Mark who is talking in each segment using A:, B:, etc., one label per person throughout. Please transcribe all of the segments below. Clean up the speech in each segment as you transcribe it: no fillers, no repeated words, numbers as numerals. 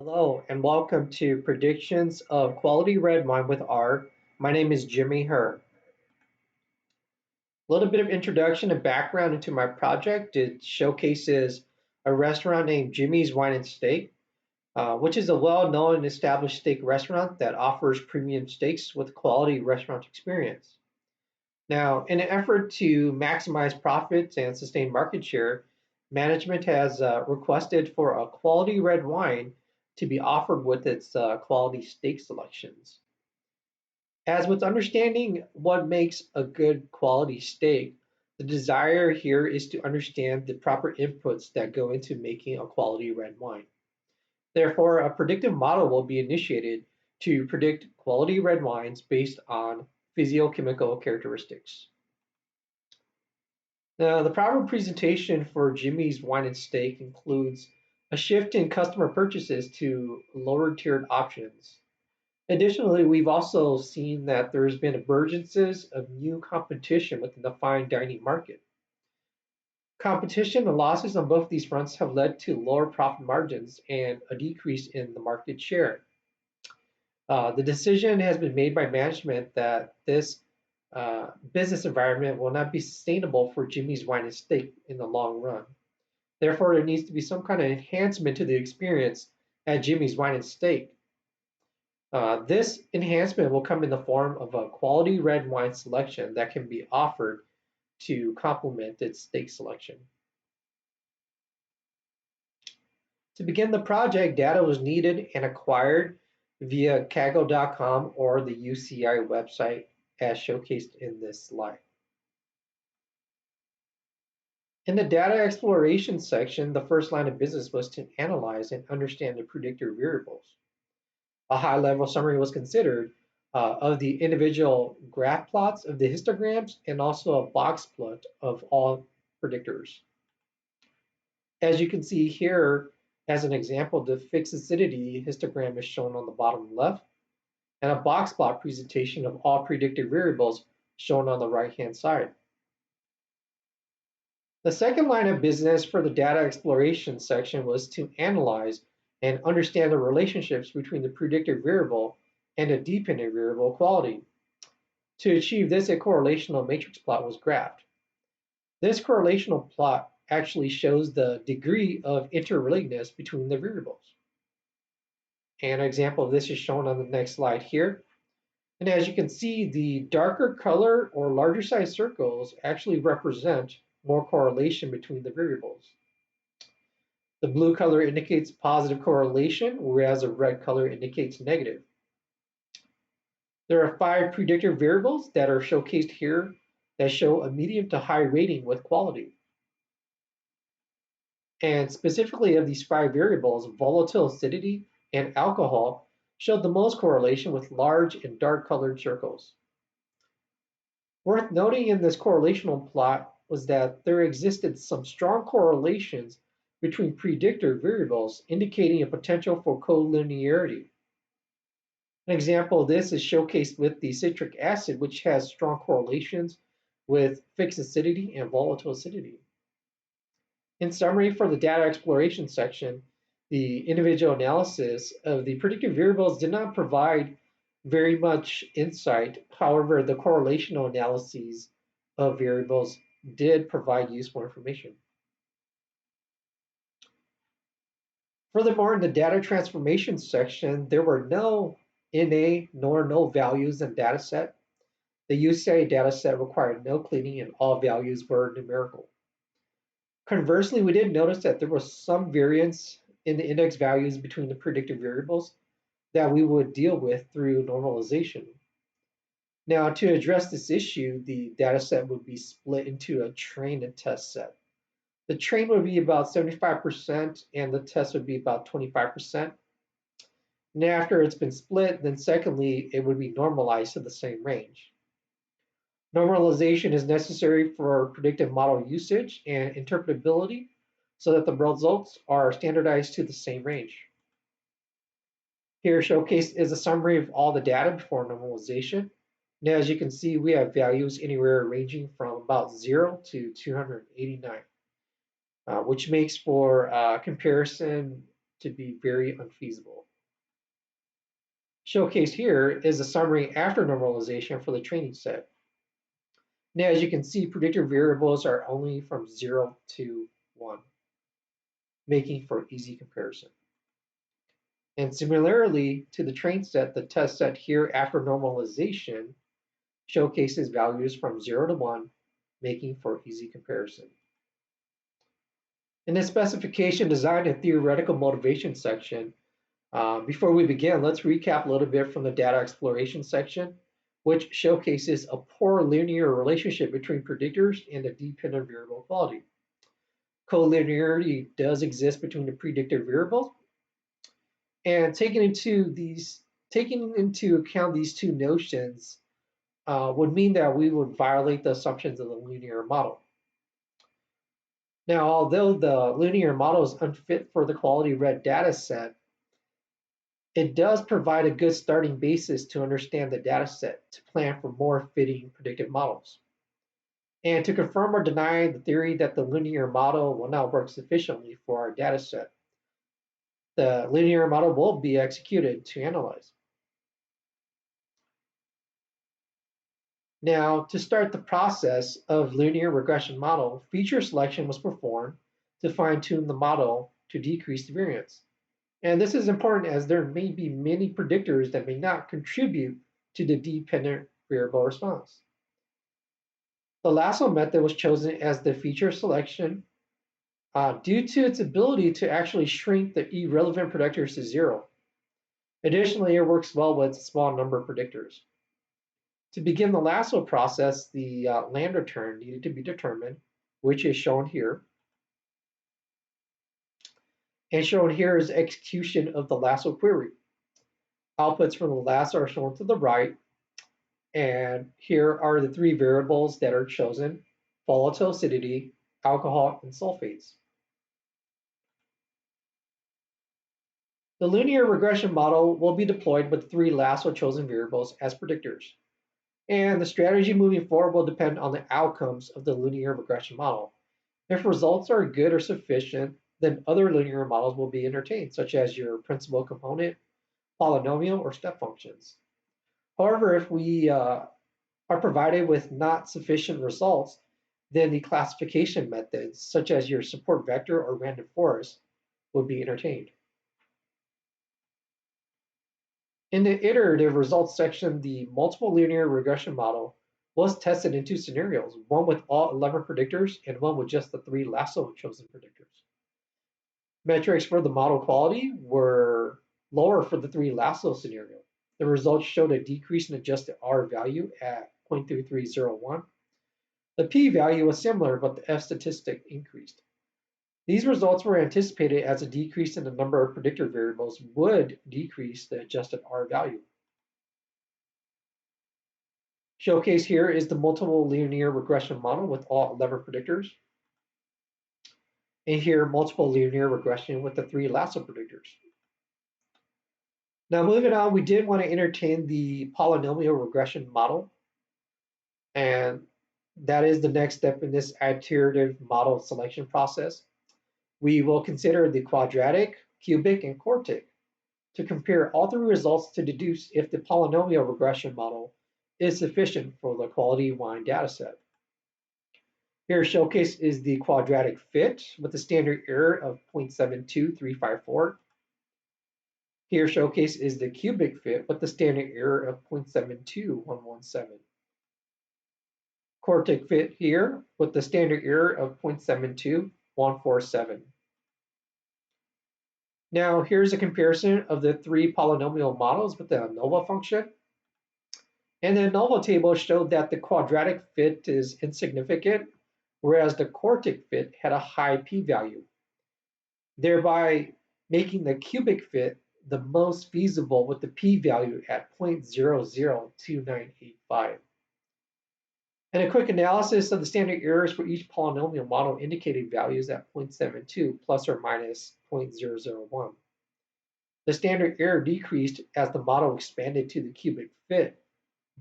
A: Hello and welcome to Predictions of Quality Red Wine with R. My name is Jimmy Herr. A little bit of introduction and background into my project. It showcases a restaurant named Jimmy's Wine and Steak, which is a well-known and established steak restaurant that offers premium steaks with quality restaurant experience. Now, in an effort to maximize profits and sustain market share, management has requested for a quality red wine to be offered with its quality steak selections. As with understanding what makes a good quality steak, the desire here is to understand the proper inputs that go into making a quality red wine. Therefore, a predictive model will be initiated to predict quality red wines based on physiochemical characteristics. Now, the proper presentation for Jimmy's Wine and Steak includes a shift in customer purchases to lower tiered options. Additionally, we've also seen that there's been emergences of new competition within the fine dining market. Competition and losses on both these fronts have led to lower profit margins and a decrease in the market share. The decision has been made by management that this business environment will not be sustainable for Jimmy's Wine and Steak in the long run. Therefore, there needs to be some kind of enhancement to the experience at Jimmy's Wine and Steak. This enhancement will come in the form of a quality red wine selection that can be offered to complement its steak selection. To begin the project, data was needed and acquired via kaggle.com or the UCI website as showcased in this slide. In the data exploration section, the first line of business was to analyze and understand the predictor variables. A high-level summary was considered of the individual graph plots of the histograms and also a box plot of all predictors. As you can see here, as an example, the fixed acidity histogram is shown on the bottom left, and a box plot presentation of all predicted variables shown on the right-hand side. The second line of business for the data exploration section was to analyze and understand the relationships between the predicted variable and a dependent variable quality. To achieve this, a correlational matrix plot was graphed. This correlational plot actually shows the degree of interrelatedness between the variables. An example of this is shown on the next slide here. And as you can see, the darker color or larger size circles actually represent more correlation between the variables. The blue color indicates positive correlation, whereas the red color indicates negative. There are 5 predictor variables that are showcased here that show a medium to high rating with quality. And specifically of these 5 variables, volatile acidity and alcohol showed the most correlation with large and dark colored circles. Worth noting in this correlational plot was that there existed some strong correlations between predictor variables indicating a potential for collinearity. An example of this is showcased with the citric acid, which has strong correlations with fixed acidity and volatile acidity. In summary, for the data exploration section, the individual analysis of the predictive variables did not provide very much insight. However, the correlational analyses of variables did provide useful information. Furthermore, in the data transformation section, there were no NA nor no values in dataset. The UCI dataset required no cleaning and all values were numerical. Conversely, we did notice that there was some variance in the index values between the predictive variables that we would deal with through normalization. Now, to address this issue, the dataset would be split into a train and test set. The train would be about 75% and the test would be about 25%. And after it's been split, then secondly, it would be normalized to the same range. Normalization is necessary for predictive model usage and interpretability so that the results are standardized to the same range. Here showcased is a summary of all the data before normalization. Now, as you can see, we have values anywhere ranging from about 0 to 289, which makes for comparison to be very unfeasible. Showcased here is a summary after normalization for the training set. Now, as you can see, predictor variables are only from 0 to 1, making for easy comparison. And similarly to the train set, the test set here after normalization showcases values from 0 to 1, making for easy comparison. In the specification, design, and theoretical motivation section, before we begin, let's recap a little bit from the data exploration section, which showcases a poor linear relationship between predictors and the dependent variable quality. Collinearity does exist between the predictor variables, and taking into account these two notions would mean that we would violate the assumptions of the linear model. Now, although the linear model is unfit for the quality red data set, it does provide a good starting basis to understand the data set to plan for more fitting predictive models. And to confirm or deny the theory that the linear model will not work sufficiently for our data set, the linear model will be executed to analyze. Now, to start the process of linear regression model, feature selection was performed to fine-tune the model to decrease the variance. And this is important as there may be many predictors that may not contribute to the dependent variable response. The lasso method was chosen as the feature selection due to its ability to actually shrink the irrelevant predictors to 0. Additionally, it works well with a small number of predictors. To begin the lasso process, the lambda term needed to be determined, which is shown here. And shown here is execution of the lasso query. Outputs from the lasso are shown to the right, and here are the three variables that are chosen: volatile acidity, alcohol, and sulfates. The linear regression model will be deployed with three lasso chosen variables as predictors. And the strategy moving forward will depend on the outcomes of the linear regression model. If results are good or sufficient, then other linear models will be entertained, such as your principal component, polynomial, or step functions. However, if we are provided with not sufficient results, then the classification methods, such as your support vector or random forest, would be entertained. In the iterative results section, the multiple linear regression model was tested in two scenarios, one with all 11 predictors and one with just the three lasso chosen predictors. Metrics for the model quality were lower for the three lasso scenario. The results showed a decrease in adjusted R value at 0.3301. The p-value was similar, but the F statistic increased. These results were anticipated as a decrease in the number of predictor variables would decrease the adjusted R value. Showcase here is the multiple linear regression model with all 11 predictors. And here, multiple linear regression with the three lasso predictors. Now moving on, we did want to entertain the polynomial regression model. And that is the next step in this iterative model selection process. We will consider the quadratic, cubic, and quartic to compare all three results to deduce if the polynomial regression model is sufficient for the quality wine dataset. Here showcase is the quadratic fit with the standard error of 0.72354. Here showcase is the cubic fit with the standard error of 0.72117. Quartic fit here with the standard error of 0.72147. Now here's a comparison of the three polynomial models with the ANOVA function. And the ANOVA table showed that the quadratic fit is insignificant, whereas the quartic fit had a high p-value, thereby making the cubic fit the most feasible with the p-value at 0.002985. And a quick analysis of the standard errors for each polynomial model indicated values at 0.72 plus or minus 0.001. The standard error decreased as the model expanded to the cubic fit,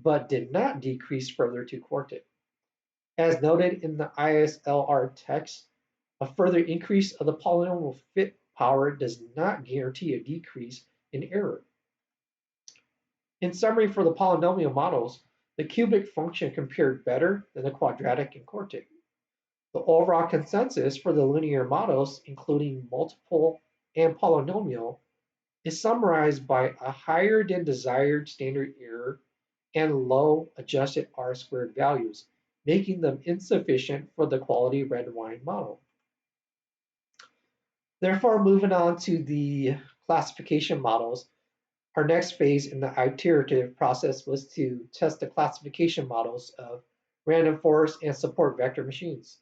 A: but did not decrease further to quartic. As noted in the ISLR text, a further increase of the polynomial fit power does not guarantee a decrease in error. In summary, for the polynomial models, the cubic function compared better than the quadratic and quartic. The overall consensus for the linear models, including multiple and polynomial, is summarized by a higher than desired standard error and low adjusted R-squared values, making them insufficient for the quality red wine model. Therefore, moving on to the classification models, our next phase in the iterative process was to test the classification models of random forest and support vector machines.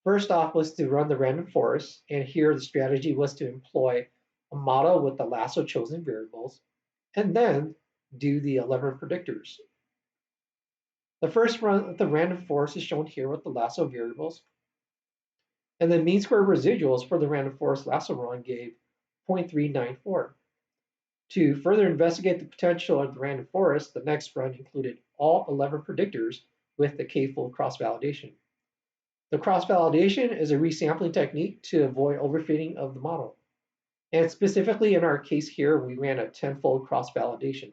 A: First off was to run the random forest, and here the strategy was to employ a model with the lasso chosen variables, and then do the 11 predictors. The first run of the random forest is shown here with the lasso variables, and the mean square residuals for the random forest lasso run gave 0.394. To further investigate the potential of the random forest, the next run included all 11 predictors with the k-fold cross-validation. The cross-validation is a resampling technique to avoid overfitting of the model. And specifically in our case here, we ran a 10-fold cross-validation.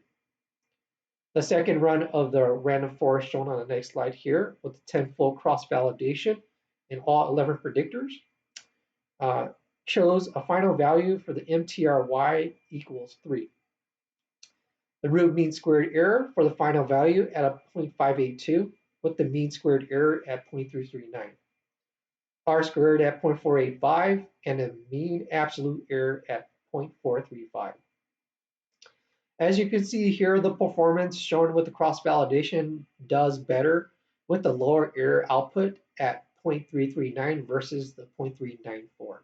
A: The second run of the random forest shown on the next slide here with the 10-fold cross-validation in all 11 predictors chose a final value for the MTRY equals 3. The root mean squared error for the final value at a 0.582 with the mean squared error at 0.339. R squared at 0.485 and a mean absolute error at 0.435. As you can see here, the performance shown with the cross-validation does better with the lower error output at 0.339 versus the 0.394.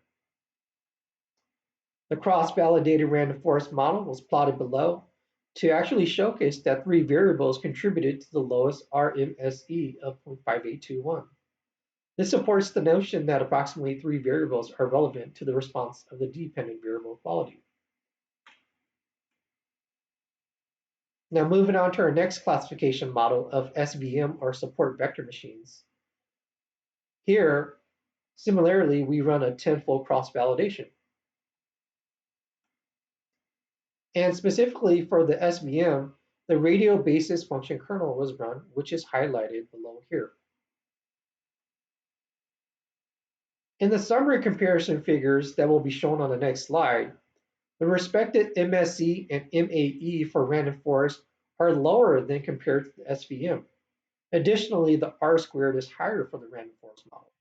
A: The cross-validated random forest model was plotted below to actually showcase that 3 variables contributed to the lowest RMSE of 0.5821. This supports the notion that approximately 3 variables are relevant to the response of the dependent variable quality. Now moving on to our next classification model of SVM or support vector machines. Here, similarly, we run a 10-fold cross-validation. And specifically for the SVM, the radial basis function kernel was run, which is highlighted below here. In the summary comparison figures that will be shown on the next slide, the respective MSE and MAE for random forest are lower than compared to the SVM. Additionally, the R squared is higher for the random forest model.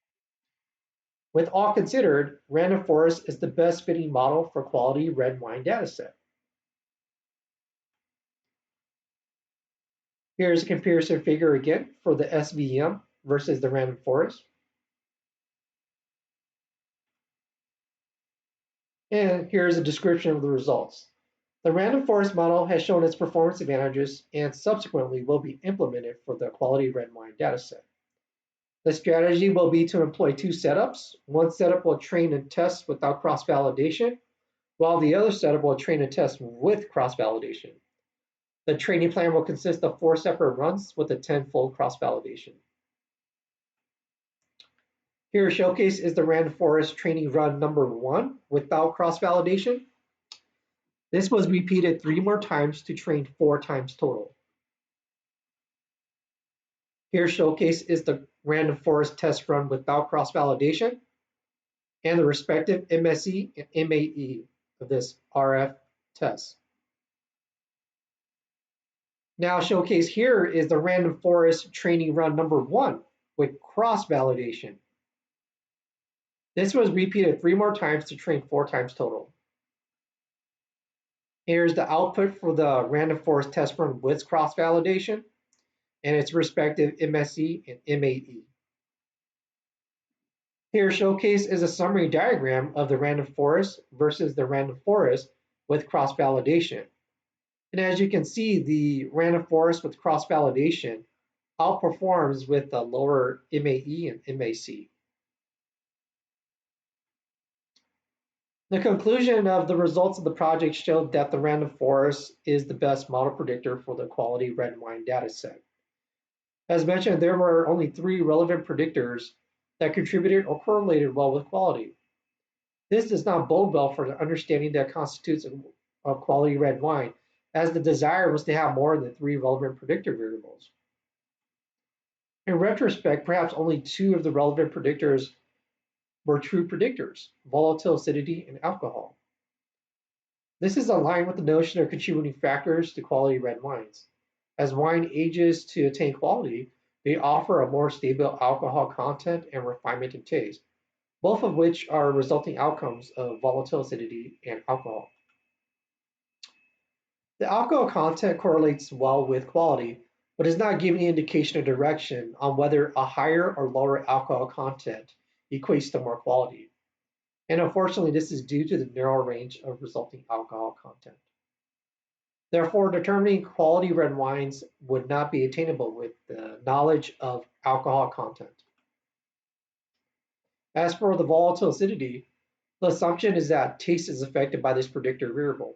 A: With all considered, random forest is the best fitting model for quality red wine dataset. Here's a comparison figure again for the SVM versus the random forest. And here's a description of the results. The random forest model has shown its performance advantages and subsequently will be implemented for the quality red wine dataset. The strategy will be to employ 2 setups. One setup will train and test without cross-validation, while the other setup will train and test with cross-validation. The training plan will consist of 4 separate runs with a 10-fold cross-validation. Here a showcase is the random forest training run number 1 without cross-validation. This was repeated 3 more times to train 4 times total. Here showcase is the random forest test run without cross-validation and the respective MSE and MAE of this RF test. Now showcase here is the random forest training run number 1 with cross-validation. This was repeated 3 more times to train 4 times total. Here's the output for the random forest test run with cross-validation and its respective MSE and MAE. Here showcase is a summary diagram of the random forest versus the random forest with cross-validation. And as you can see, the random forest with cross-validation outperforms with the lower MAE and MAC. The conclusion of the results of the project showed that the random forest is the best model predictor for the quality red wine dataset. As mentioned, there were only 3 relevant predictors that contributed or correlated well with quality. This does not bode well for the understanding that constitutes a quality red wine, as the desire was to have more than 3 relevant predictor variables. In retrospect, perhaps only 2 of the relevant predictors were true predictors: volatile acidity and alcohol. This is aligned with the notion of contributing factors to quality red wines. As wine ages to attain quality, they offer a more stable alcohol content and refinement in taste, both of which are resulting outcomes of volatile acidity and alcohol. The alcohol content correlates well with quality, but is not giving any indication or direction on whether a higher or lower alcohol content equates to more quality. And unfortunately, this is due to the narrow range of resulting alcohol content. Therefore, determining quality red wines would not be attainable with the knowledge of alcohol content. As for the volatile acidity, the assumption is that taste is affected by this predictor variable.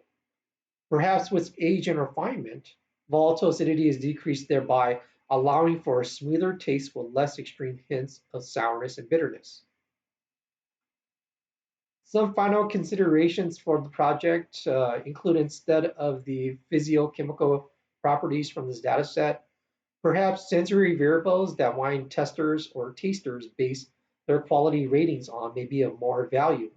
A: Perhaps with age and refinement, volatile acidity is decreased, thereby allowing for a smoother taste with less extreme hints of sourness and bitterness. Some final considerations for the project include, instead of the physiochemical properties from this data set, perhaps sensory variables that wine testers or tasters base their quality ratings on may be of more value.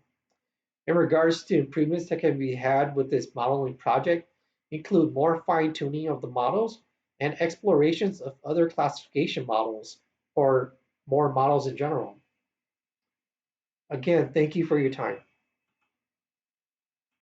A: In regards to improvements that can be had with this modeling project, include more fine-tuning of the models and explorations of other classification models or more models in general. Again, thank you for your time.